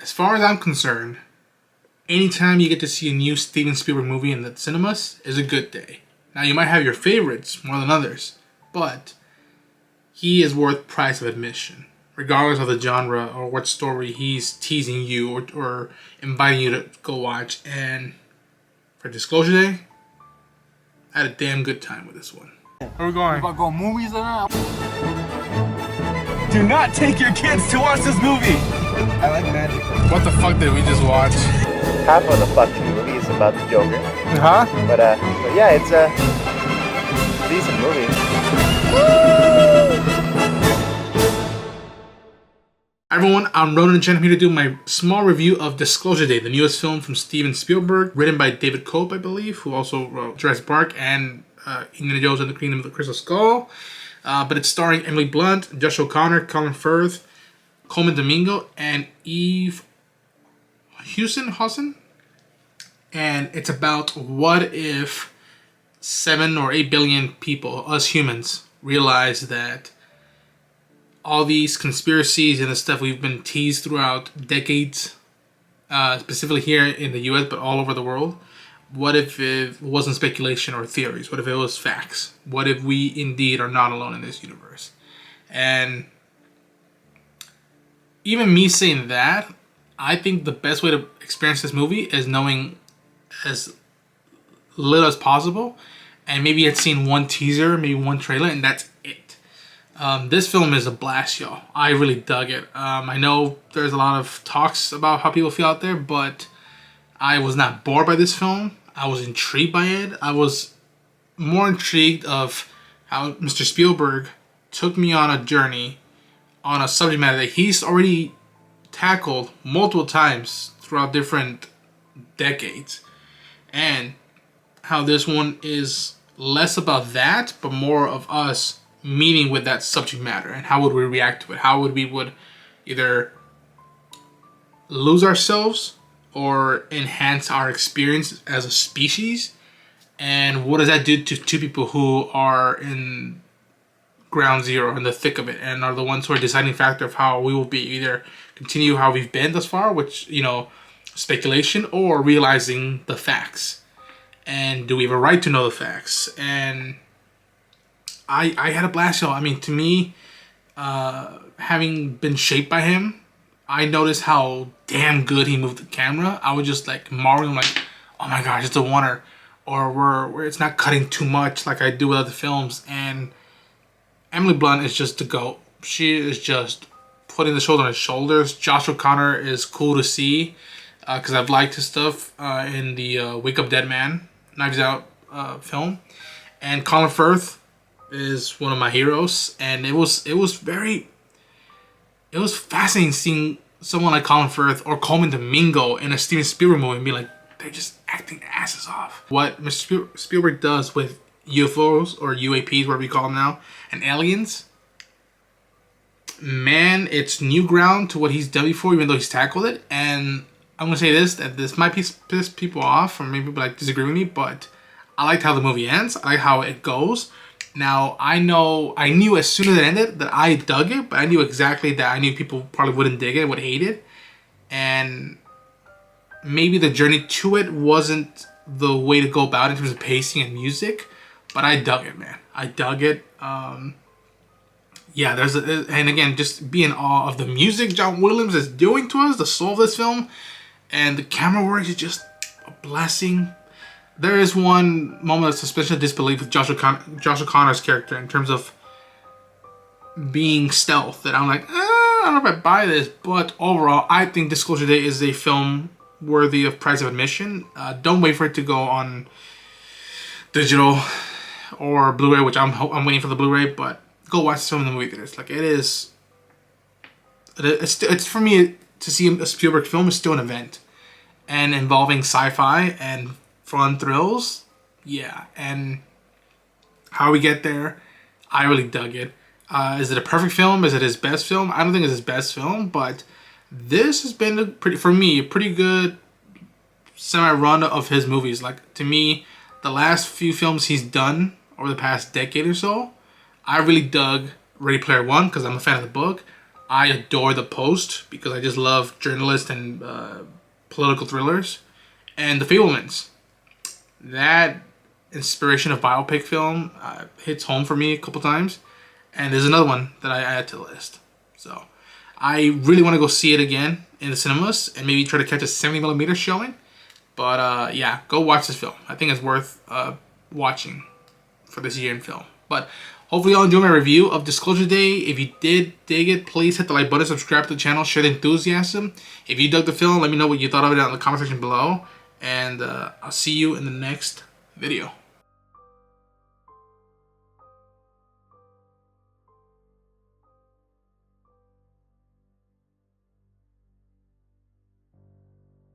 as far as I'm concerned, anytime you get to see a new Steven Spielberg movie in the cinemas is a good day. Now, you might have your favorites more than others, but he is worth price of admission, regardless of the genre or what story he's teasing you or inviting you to go watch. And for Disclosure Day, I had a damn good time with this one. Where are we going? We're about to go movies or not? Do not take your kids to watch this movie! I like magic. What the fuck did we just watch? Half of the fucking movie is about the Joker. Huh? But yeah, it's a decent movie. Hi everyone, I'm Ronan and I'm here to do my small review of Disclosure Day, the newest film from Steven Spielberg, written by David Cope, I believe, who also wrote Jurassic Park and Indiana Jones and the Kingdom of the Crystal Skull. But it's starring Emily Blunt, Josh O'Connor, Colin Firth, Coleman Domingo, and Eve Hewson. And it's about what if 7 or 8 billion people, us humans, realize that all these conspiracies and the stuff we've been teased throughout decades, specifically here in the US, but all over the world, what if it wasn't speculation or theories? What if it was facts? What if we indeed are not alone in this universe? And even me saying that, I think the best way to experience this movie is knowing as little as possible, and maybe you had seen one teaser, maybe one trailer, and that's it. This film is a blast, y'all. I really dug it. I know there's a lot of talks about how people feel out there, but I was not bored by this film. I was intrigued by it. I was more intrigued of how Mr. Spielberg took me on a journey on a subject matter that he's already tackled multiple times throughout different decades. And how this one is less about that, but more of us meeting with that subject matter and how would we react to it. How would we either lose ourselves or enhance our experience as a species, and what does that do to two people who are in ground zero, in the thick of it, and are the ones who are deciding factor of how we will be, either continue how we've been thus far, which, you know, speculation, or realizing the facts. And do we have a right to know the facts? And I had a blast, y'all. I mean, to me, having been shaped by him, I noticed how damn good he moved the camera. I was just like marveling, like, oh my gosh, it's a wonder. Or where it's not cutting too much like I do with other films. And Emily Blunt is just the GOAT. She is just putting the shoulder on his shoulders. Josh O'Connor is cool to see because I've liked his stuff in the Wake Up Dead Man, Knives Out film. And Colin Firth is one of my heroes, and it was fascinating seeing someone like Colin Firth or Coleman Domingo in a Steven Spielberg movie and be like, they're just acting their asses off. What Mr. Spielberg does with UFOs or UAPs, whatever we call them now, and aliens, man, it's new ground to what he's done before, even though he's tackled it. And I'm gonna say this, that this might piss people off, or maybe people like disagree with me, but I liked how the movie ends. I like how it goes. Now, I knew as soon as it ended that I dug it, but I knew exactly that I knew people probably wouldn't dig it, would hate it. And maybe the journey to it wasn't the way to go about it in terms of pacing and music, but I dug it, man. I dug it. Yeah, and again, just be in awe of the music John Williams is doing to us, the soul of this film, and the camera work is just a blessing. There is one moment of suspension of disbelief with Josh O'Connor's character in terms of being stealth that I'm like, I don't know if I buy this, but overall, I think Disclosure Day is a film worthy of price of admission. Don't wait for it to go on digital or Blu-ray, which I'm waiting for the Blu-ray, but go watch some of the movie theaters. Like, it's for me, to see a Spielberg film is still an event, and involving sci-fi and fun thrills, yeah. And how we get there, I really dug it. Is it a perfect film? Is it his best film? I don't think it's his best film, but this has been a pretty good semi-run of his movies. Like, to me, the last few films he's done over the past decade or so, I really dug Ready Player One because I'm a fan of the book. I adore The Post because I just love journalists and political thrillers. And The Fablemans. That inspiration of biopic film hits home for me a couple times. And there's another one that I add to the list. So I really want to go see it again in the cinemas and maybe try to catch a 70mm showing. But yeah, go watch this film. I think it's worth watching for this year in film. But hopefully y'all enjoy my review of Disclosure Day. If you did dig it, please hit the like button, subscribe to the channel, share the enthusiasm. If you dug the film, let me know what you thought of it in the comment section below. And I'll see you in the next video.